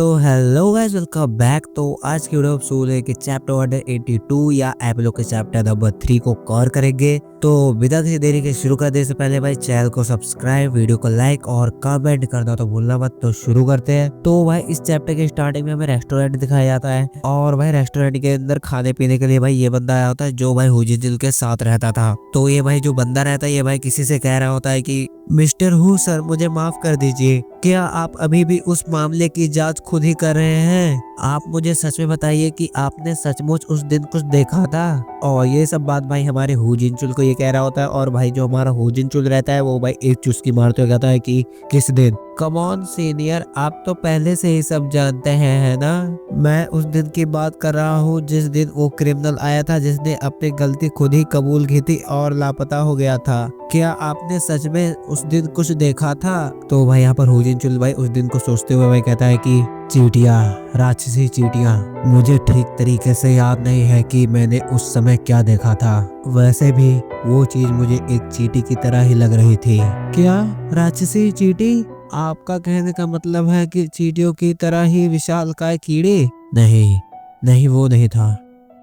तो hello guys, welcome back. तो आज की वीडियो एपिसोड है कि चैप्टर नंबर 82 या एपिलोग के चैप्टर नंबर 3 को कवर करेंगे। तो बिना किसी देरी के शुरू करने से पहले भाई चैनल को सब्सक्राइब, वीडियो को लाइक और कमेंट करना तो भूलना मत। तो शुरू करते हैं। तो भाई इस चैप्टर के स्टार्टिंग में हमें रेस्टोरेंट दिखाया जाता है और भाई रेस्टोरेंट के अंदर खाने पीने के लिए भाई ये बंदा आया होता है जो भाई हुजिन के साथ रहता था। तो ये भाई जो बंदा रहता है ये भाई किसी से कह रहा होता है कि मिस्टर हु सर, मुझे माफ कर दीजिए, क्या आप अभी भी उस मामले की जांच खुद ही कर रहे हैं? आप मुझे सच में बताइए कि आपने सचमुच उस दिन कुछ देखा था? और ये सब बात भाई हमारे हुजिन चुल को ये कह रहा होता है। और भाई जो हमारा हुजिन चुल रहता है वो भाई एक चुस्की मारते हुए कहता है कि किस दिन? कम ऑन सीनियर, आप तो पहले से ही सब जानते हैं, है ना? मैं उस दिन की बात कर रहा हूँ जिस दिन वो क्रिमिनल आया था जिसने अपनी गलती खुद ही कबूल की थी और लापता हो गया था। क्या आपने सच में उस दिन कुछ देखा था? तो भाई यहाँ पर हुजिन चुल भाई उस दिन को सोचते हुए भाई कहता है कि चींटियां, राक्षसी चींटियां, मुझे ठीक तरीके से याद नहीं है कि मैंने उस समय क्या देखा था। वैसे भी वो चीज मुझे एक चींटी की तरह ही लग रही थी। क्या राक्षसी चींटी? आपका कहने का मतलब है कि चींटियों की तरह ही विशालकाय कीड़े? नहीं नहीं, वो नहीं था।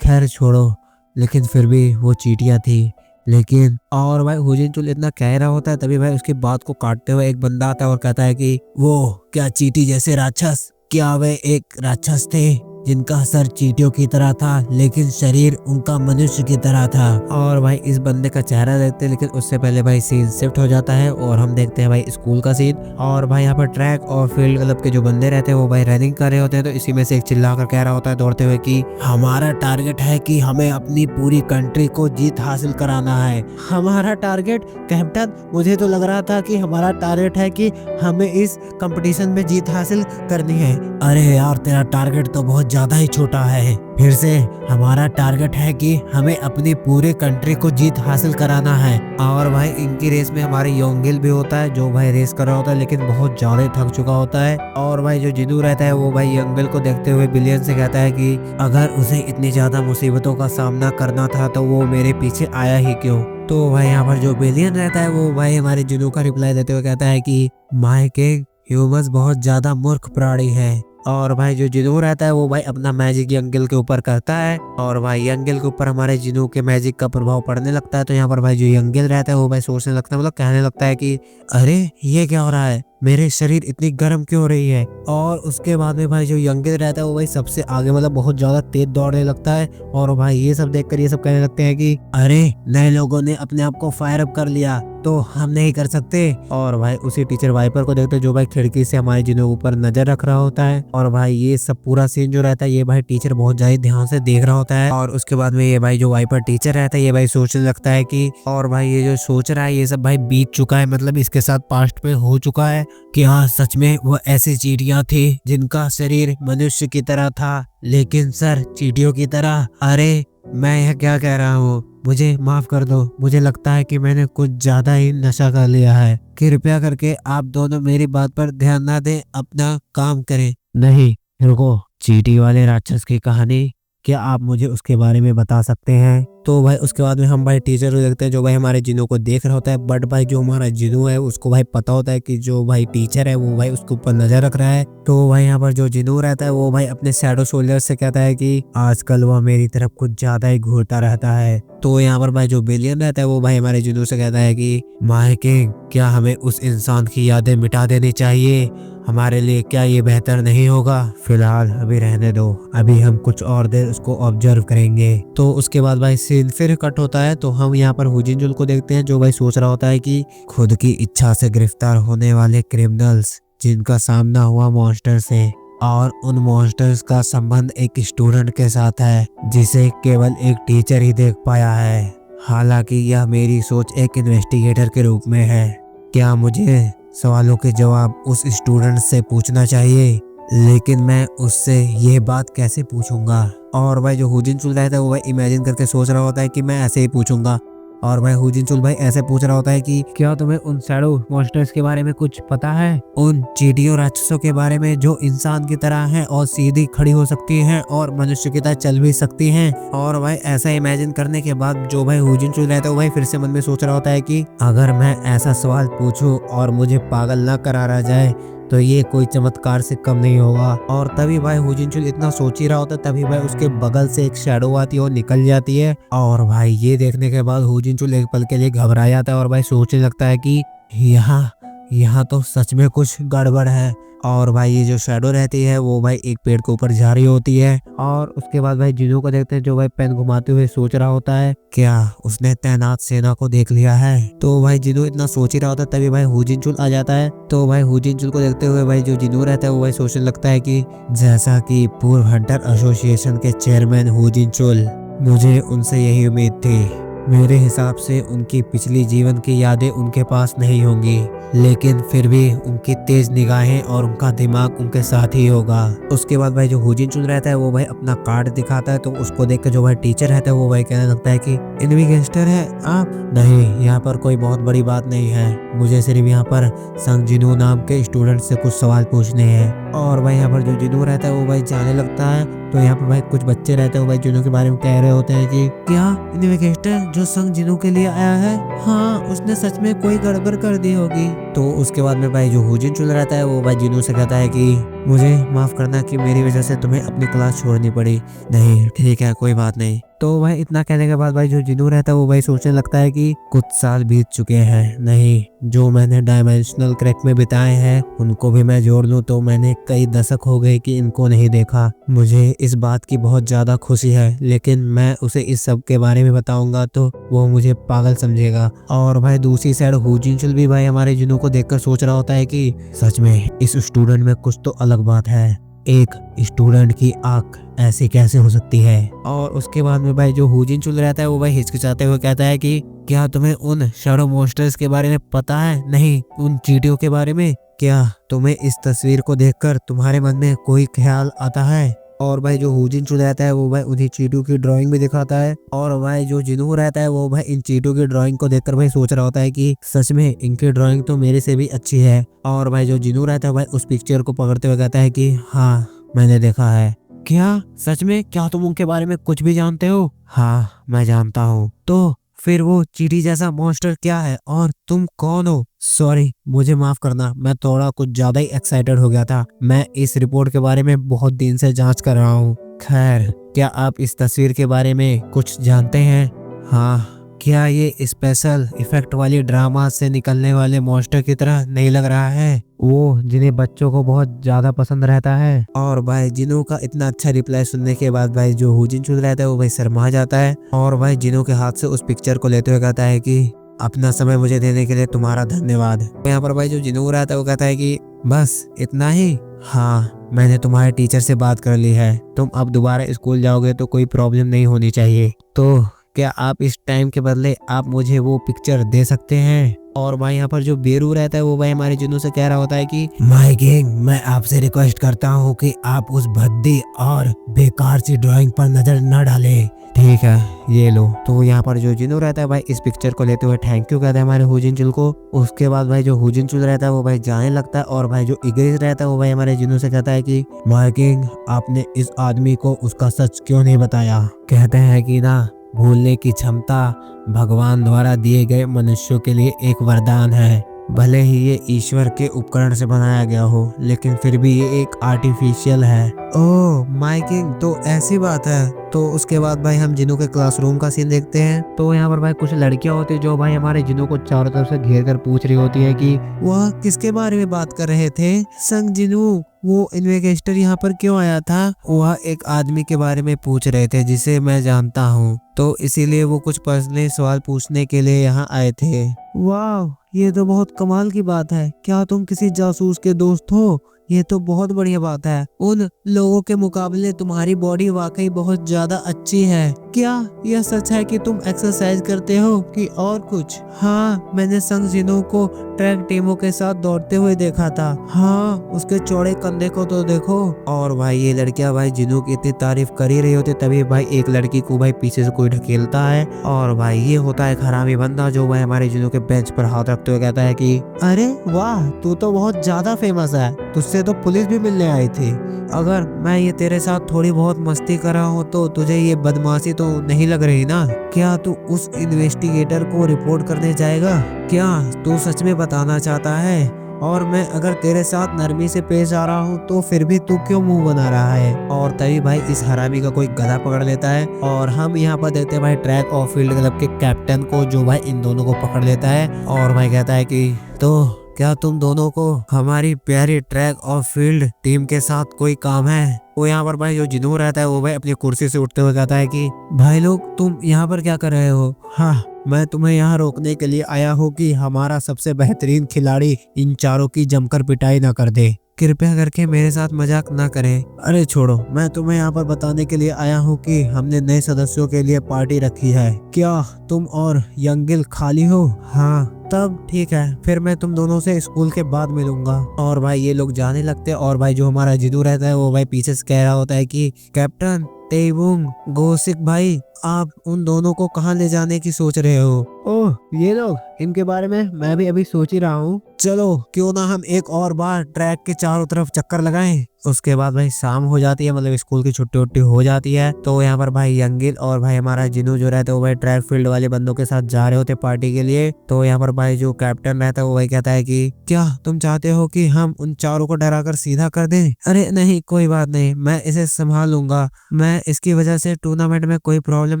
खैर छोड़ो, लेकिन फिर भी वो चींटियां थी। लेकिन और भाई हुजिन चुल इतना कह रहा होता है तभी भाई उसकी बात को काटते हुए एक बंदा आता है और कहता है कि वो क्या चींटी जैसे राक्षस? क्या वे एक राक्षस थे जिनका सर चींटियों की तरह था लेकिन शरीर उनका मनुष्य की तरह था? और भाई इस बंदे का चेहरा देखते हैं, लेकिन उससे पहले भाई सीन शिफ्ट हो जाता है और हम देखते हैं भाई स्कूल का सीन। और भाई यहाँ पर ट्रैक और फील्ड क्लब के जो बंदे रहते हैं वो भाई रनिंग कर रहे होते हैं। तो इसी में से एक चिल्ला कर कह रहा होता है दौड़ते हुए कि हमारा टारगेट है कि हमें अपनी पूरी कंट्री को जीत हासिल कराना है। हमारा टारगेट? कैप्टन, मुझे तो लग रहा था कि हमारा टारगेट है कि हमें इस कंपटीशन में जीत हासिल करनी है। अरे यार, तेरा टारगेट तो बहुत ज्यादा ही छोटा है। फिर से, हमारा टारगेट है कि हमें अपनी पूरी कंट्री को जीत हासिल कराना है। और भाई इनकी रेस में हमारे योंगिल भी होता है जो भाई रेस कर रहा होता है लेकिन बहुत ज्यादा थक चुका होता है। और भाई जो जिनू रहता है वो भाई योंगिल को देखते हुए बिलियन से कहता है कि अगर उसे इतनी ज्यादा मुसीबतों का सामना करना था तो वो मेरे पीछे आया ही क्यों? तो भाई यहाँ पर जो बिलियन रहता है वो भाई हमारे जिनू का रिप्लाई देते हुए कहता है कि माय किंग, ह्यूमंस बहुत ज्यादा मूर्ख प्राणी है। और भाई जो जिनू रहता है वो भाई अपना मैजिक यंगिल के ऊपर करता है और भाई यंगिल के ऊपर हमारे जिनू के मैजिक का प्रभाव पड़ने लगता है। तो यहाँ पर भाई जो यंगिल रहता है वो भाई सोचने लगता है, मतलब कहने लगता है कि अरे ये क्या हो रहा है, मेरे शरीर इतनी गर्म क्यों हो रही है? और उसके बाद में भाई जो यंगिल रहता है वो भाई सबसे आगे, मतलब बहुत ज्यादा तेज दौड़ने लगता है। और भाई ये सब देखकर ये सब कहने लगते हैं कि अरे नए लोगों ने अपने आप को फायर अप कर लिया तो हम नहीं कर सकते। और भाई उसी टीचर वाइपर को देखते जो भाई खिड़की से हमारे जिनू ऊपर नजर रख रहा होता है। और भाई ये सब पूरा सीन जो रहता है ये भाई टीचर बहुत ज्यादा ध्यान से देख रहा होता है। और उसके बाद में ये भाई जो वाइपर टीचर रहता है ये भाई सोचने लगता है कि और भाई ये जो सोच रहा है ये सब भाई बीत चुका है, मतलब इसके साथ पास्ट में हो चुका है कि हाँ सच में वो ऐसी चींटियां थी जिनका शरीर मनुष्य की तरह था लेकिन सर चींटियों की तरह। अरे मैं यह क्या कह रहा हूँ, मुझे माफ कर दो, मुझे लगता है कि मैंने कुछ ज्यादा ही नशा कर लिया है। कृपया करके आप दोनों मेरी बात पर ध्यान ना दें, अपना काम करें। नहीं रुको, चींटी वाले राक्षस की कहानी, क्या आप मुझे उसके बारे में बता सकते हैं? तो भाई उसके बाद में हम भाई टीचर को देखते हैं जो भाई हमारे जिनू को देख रहा होता है। बट भाई जो हमारा जिनू है उसको भाई पता होता है कि जो भाई टीचर है वो भाई उसके ऊपर नजर रख रहा है। तो भाई यहाँ पर जो जिनू रहता है वो भाई अपने शैडो सोल्जर से कहता है कि आजकल वह मेरी तरफ कुछ ज्यादा ही घूरता रहता है। तो यहाँ पर भाई जो बिलियन रहता है वो भाई हमारे जिनू से कहता है कि माय किंग, क्या हमें उस इंसान की यादें मिटा देनी चाहिए? हमारे लिए क्या ये बेहतर नहीं होगा? फिलहाल अभी रहने दो, अभी हम कुछ और देर उसको ऑब्जर्व करेंगे। तो उसके बाद भाई सीन फिर कट होता है। तो हम यहाँ पर हुजिन चुल को देखते हैं जो भाई सोच रहा होता है कि खुद की इच्छा से गिरफ्तार होने वाले क्रिमिनल्स जिनका सामना हुआ मॉन्स्टर से, और उन मॉन्स्टर्स का संबंध एक स्टूडेंट के साथ है जिसे केवल एक टीचर ही देख पाया है। हालांकि यह मेरी सोच एक इन्वेस्टिगेटर के रूप में है। क्या मुझे सवालों के जवाब उस स्टूडेंट से पूछना चाहिए? लेकिन मैं उससे ये बात कैसे पूछूंगा? और भाई जो हुजिन चुल रहता है वो भाई इमेजिन करके सोच रहा होता है कि मैं ऐसे ही पूछूंगा। और भाई हुजिन चुल भाई ऐसे पूछ रहा होता है कि क्या तुम्हें उन शैडो मॉन्स्टर्स के बारे में कुछ पता है? उन चींटियों राक्षसों के बारे में जो इंसान की तरह हैं और सीधी खड़ी हो सकती हैं और मनुष्य की तरह चल भी सकती हैं। और भाई ऐसा इमेजिन करने के बाद जो भाई हुजिन चुल रहता है वो भाई फिर से मन में सोच रहा होता है कि अगर मैं ऐसा सवाल पूछूं और मुझे पागल ना करारा जाए तो ये कोई चमत्कार से कम नहीं होगा। और तभी भाई हु जिनचुल इतना सोच ही रहा होता है, तभी भाई उसके बगल से एक शैडो आती है और निकल जाती है। और भाई ये देखने के बाद हु जिनचुल एक पल के लिए घबरा जाता है और भाई सोचने लगता है कि यहाँ यहाँ तो सच में कुछ गड़बड़ है। और भाई ये जो शैडो रहती है वो भाई एक पेड़ के ऊपर जा रही होती है। और उसके बाद भाई जिनू को देखते हैं जो भाई पेन घुमाते हुए सोच रहा होता है क्या उसने तैनात सेना को देख लिया है। तो भाई जिनू इतना सोच ही रहा होता है, तभी भाई हु जिनचुल आ जाता है। तो भाई हु जिनचुल को देखते हुए भाई जो जिनू रहता है वो भाई सोचने लगता है कि जैसा कि पूर्व हंटर एसोसिएशन के चेयरमैन हु जिनचुल, मुझे उनसे यही उम्मीद थी। मेरे हिसाब से उनकी पिछली जीवन की यादें उनके पास नहीं होंगी, लेकिन फिर भी उनकी तेज निगाहें और उनका दिमाग उनके साथ ही होगा। उसके बाद भाई जो हु जिनचुल रहता है वो भाई अपना कार्ड दिखाता है। तो उसको देख कर जो भाई टीचर रहता है वो भाई कहने लगता है कि इन्वेस्टिगेटर है आप? नहीं, यहाँ पर कोई बहुत बड़ी बात नहीं है, मुझे सिर्फ यहाँ पर संग जिनू नाम के स्टूडेंट से कुछ सवाल पूछने हैं। और भाई यहाँ पर जो जिनू रहता है वो भाई जाने लगता है। तो यहाँ पर भाई कुछ बच्चे रहते हैं वो भाई जिनू के बारे में कह रहे होते हैं कि क्या इन्वेस्टिगेटर जो संग जिनू के लिए आया है, हाँ उसने सच में कोई गड़बड़ कर दी होगी। तो उसके बाद में भाई जो हु जिनचुल रहता है वो भाई जिनू से कहता है कि मुझे माफ करना कि मेरी वजह से तुम्हें अपनी क्लास छोड़नी पड़ी। नहीं ठीक है, कोई बात नहीं। तो भाई इतना कहने के बाद भाई जो जिनू रहता है वो भाई सोचने लगता है कि कुछ साल बीत चुके हैं, नहीं जो मैंने डायमेंशनल क्रैक में बिताए हैं उनको भी मैं जोड़ लूं तो मैंने कई दशक हो गए कि इनको नहीं देखा। मुझे इस बात की बहुत ज्यादा खुशी है, लेकिन मैं उसे इस सब के बारे में बताऊंगा तो वो मुझे पागल समझेगा। और भाई दूसरी साइड हु जिनचुल भी भाई हमारे जिनू को देखकर सोच रहा होता है कि सच में इस स्टूडेंट में कुछ तो अलग बात है, एक स्टूडेंट की आंख ऐसी कैसे हो सकती है। और उसके बाद में भाई जो हु जिनचुल रहता है वो भाई हिचकिचाते हुए कहता है कि क्या तुम्हें उन शैडो मॉन्स्टर्स के बारे में पता है? नहीं, उन चींटियों के बारे में? क्या तुम्हें इस तस्वीर को देखकर तुम्हारे मन में कोई ख्याल आता है? और भाई जो हु जिनचुल रहता है वो भाई उन्हीं चींटियों की ड्राइंग भी दिखाता है। और भाई जो जिनू रहता है वो भाई इन चींटियों की ड्राइंग को देखकर भाई सोच रहा होता है कि सच में इनकी ड्राइंग तो मेरे से भी अच्छी है। और भाई जो जिनू रहता है भाई उस पिक्चर को पकड़ते हुए कहता है कि हाँ मैंने देखा है। क्या सच में? क्या तुम उनके बारे में कुछ भी जानते हो? हाँ मैं जानता हूँ। तो फिर वो चींटी जैसा मॉन्स्टर क्या है और तुम कौन हो? सॉरी मुझे माफ करना, मैं थोड़ा कुछ ज्यादा ही एक्साइटेड हो गया था। मैं इस रिपोर्ट के बारे में बहुत दिन से जांच कर रहा हूँ। खैर क्या आप इस तस्वीर के बारे में कुछ जानते हैं? हाँ, क्या ये स्पेशल इफेक्ट वाली ड्रामा से निकलने वाले मॉन्स्टर की तरह नहीं लग रहा है, वो जिन्हें बच्चों को बहुत ज्यादा पसंद रहता है? और भाई जिनू का इतना अच्छा रिप्लाई सुनने के बाद भाई जो हु जिनचुल रहता है वो भाई शर्मा जाता है। और भाई जिनू के हाथ से उस पिक्चर को लेते हुए कहता है कि अपना समय मुझे देने के लिए तुम्हारा धन्यवाद। यहाँ पर भाई जो जिनू रहता है वो कहता है कि बस इतना ही? हाँ मैंने तुम्हारे टीचर से बात कर ली है, तुम अब दोबारा स्कूल जाओगे तो कोई प्रॉब्लम नहीं होनी चाहिए। तो क्या आप इस टाइम के बदले आप मुझे वो पिक्चर दे सकते हैं? और भाई यहाँ पर जो बेरू रहता है वो भाई हमारे जिनू से कह रहा होता है कि माय किंग, मैं आपसे रिक्वेस्ट करता हूँ कि आप उस भद्दी और बेकार सी ड्राइंग पर नजर न डालें। ठीक है ये लो। तो यहाँ पर जो जिनू रहता है भाई इस पिक्चर को लेते हुए थैंक यू कहता है हमारे हु जिनचुल को। उसके बाद भाई जो हु जिनचुल रहता है वो भाई जाने लगता है। और भाई जो इग्रिस रहता है वो भाई हमारे जिनू से कहता है कि माय किंग, आपने इस आदमी को उसका सच क्यों नहीं बताया? कहते हैं कि ना, भूलने की क्षमता भगवान द्वारा दिए गए मनुष्यों के लिए एक वरदान है। भले ही ये ईश्वर के उपकरण से बनाया गया हो, लेकिन फिर भी ये एक आर्टिफिशियल है। ओह माय किंग, तो ऐसी बात है। तो उसके बाद भाई हम जिनू के क्लासरूम का सीन देखते हैं। तो यहाँ पर भाई कुछ लड़कियां होती है जो भाई हमारे जिनू को चारों तरफ से घेर कर पूछ रही होती है कि वह किसके बारे में बात कर रहे थे? संग जिनू, वो इन्वेस्टिगेटर यहाँ पर क्यों आया था? वह एक आदमी के बारे में पूछ रहे थे जिसे मैं जानता हूँ, तो इसीलिए वो कुछ पर्सनल सवाल पूछने के लिए यहाँ आए थे। वाह, ये तो बहुत कमाल की बात है। क्या तुम किसी जासूस के दोस्त हो? ये तो बहुत बढ़िया बात है। उन लोगों के मुकाबले तुम्हारी बॉडी वाकई बहुत ज्यादा अच्छी है। क्या यह सच है कि तुम एक्सरसाइज करते हो कि और कुछ? हाँ, मैंने संग जिनू को ट्रैक टीमों के साथ दौड़ते हुए देखा था। हाँ, उसके चौड़े कंधे को तो देखो। और भाई ये लड़कियां भाई जिनू की इतनी तारीफ कर ही रही होती, तभी भाई एक लड़की को भाई पीछे से कोई ढकेलता है। और भाई ये होता है हरामी बंदा जो भाई हमारे जिनू के बेंच पर हाथ रखते हुए कहता है कि अरे वाह, तू तो बहुत ज्यादा फेमस है, तुझसे तो पुलिस भी मिलने आई थी। अगर मैं ये तेरे साथ थोड़ी बहुत मस्ती कर रहा हूँ तो तुझे ये बदमाशी तो नहीं लग रही ना? क्या तू उस इन्वेस्टिगेटर को रिपोर्ट करने जाएगा? क्या तू सच में बताना चाहता है? और मैं अगर तेरे साथ नरमी से पेश आ रहा हूँ तो फिर भी तू क्यों मुंह बना रहा है। और तभी भाई इस हरामी का कोई गधा पकड़ लेता है और हम यहाँ पर देखते हैं भाई ट्रैक और फील्ड क्लब के कैप्टन को, जो भाई इन दोनों को पकड़ लेता है और भाई कहता है कि तो क्या तुम दोनों को हमारी प्यारी ट्रैक और फील्ड टीम के साथ कोई काम है। वो यहाँ पर भाई जो जिनू रहता है वो भाई अपनी कुर्सी से उठते हुए कहता है कि भाई लोग तुम यहाँ पर क्या कर रहे हो। हाँ, मैं तुम्हें यहाँ रोकने के लिए आया हूँ कि हमारा सबसे बेहतरीन खिलाड़ी इन चारों की जमकर पिटाई ना कर दे। कृपया करके मेरे साथ मजाक ना करें। अरे छोड़ो, मैं तुम्हें यहाँ पर बताने के लिए आया हूँ कि हमने नए सदस्यों के लिए पार्टी रखी है। क्या तुम और यंगिल खाली हो? हाँ, तब ठीक है, फिर मैं तुम दोनों से स्कूल के बाद मिलूंगा। और भाई ये लोग जाने लगते हैं और भाई जो हमारा जिदू रहता है वो भाई पीछे से कह रहा होता है कि कैप्टन तेबुंग गोसिक भाई, आप उन दोनों को कहाँ ले जाने की सोच रहे हो? ओह, ये लोग, इनके बारे में मैं भी अभी सोच ही रहा हूँ। चलो क्यों ना हम एक और बार ट्रैक के चारों तरफ चक्कर लगाएं। उसके बाद भाई शाम हो जाती है, मतलब स्कूल की छुट्टी उट्टी हो जाती है। तो यहाँ पर भाई यंगिल और भाई हमारा जिनू जो रहता है वो भाई ट्रैक फील्ड वाले बंदों के साथ जा रहे होते पार्टी के लिए। तो यहाँ पर भाई जो कैप्टन रहता है वो भाई कहता है कि क्या तुम चाहते हो कि हम उन चारों को डराकर सीधा कर दें? अरे नहीं, कोई बात नहीं, मैं इसे संभाल लूंगा। मैं इसकी वजह से टूर्नामेंट में कोई प्रॉब्लम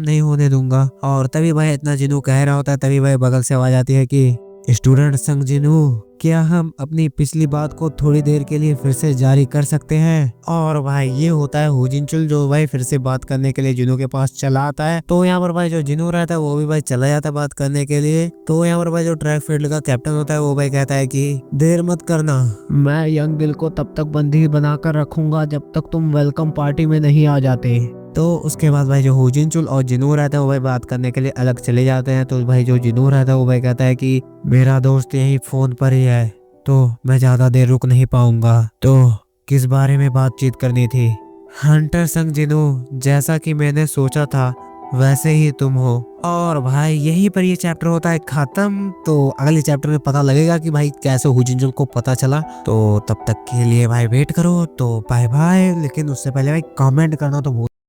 नहीं होने दूंगा। और तभी भाई इतना जिनू कह रहा होता है, तभी भाई बगल से आवाज आती है कि स्टूडेंट संग जिनू, क्या हम अपनी पिछली बात को थोड़ी देर के लिए फिर से जारी कर सकते हैं? और भाई ये होता है हुजिनचुल, जो भाई फिर से बात करने के लिए जिनू के पास चला आता है। तो यहाँ पर भाई जो जिनू रहता है वो भी भाई चला जाता है बात करने के लिए। तो यहाँ पर भाई जो ट्रैक फील्ड का कैप्टन होता है वो भाई कहता है कि देर मत करना, मैं यंगिल को तब तक बंदी बनाकर रखूंगा जब तक तुम वेलकम पार्टी में नहीं आ जाते। तो उसके बाद भाई जो हुजिनचुल और जिनू रहता है वो भाई बात करने के लिए अलग चले जाते हैं। तो भाई जो जिनू रहता है वो भाई कहता है कि मेरा दोस्त यही फोन पर ही है, तो मैं ज्यादा देर रुक नहीं पाऊंगा। तो किस बारे में बातचीत करनी थी? हंटर संग जिनू, जैसा कि मैंने सोचा था वैसे ही तुम हो। और भाई यहीं पर ये चैप्टर होता है खत्म। तो अगले चैप्टर में पता लगेगा कि भाई कैसे हुजिनचुल को पता चला। तो तब तक के लिए भाई वेट करो। तो बाय बाय। लेकिन उससे पहले भाई कमेंट करना तो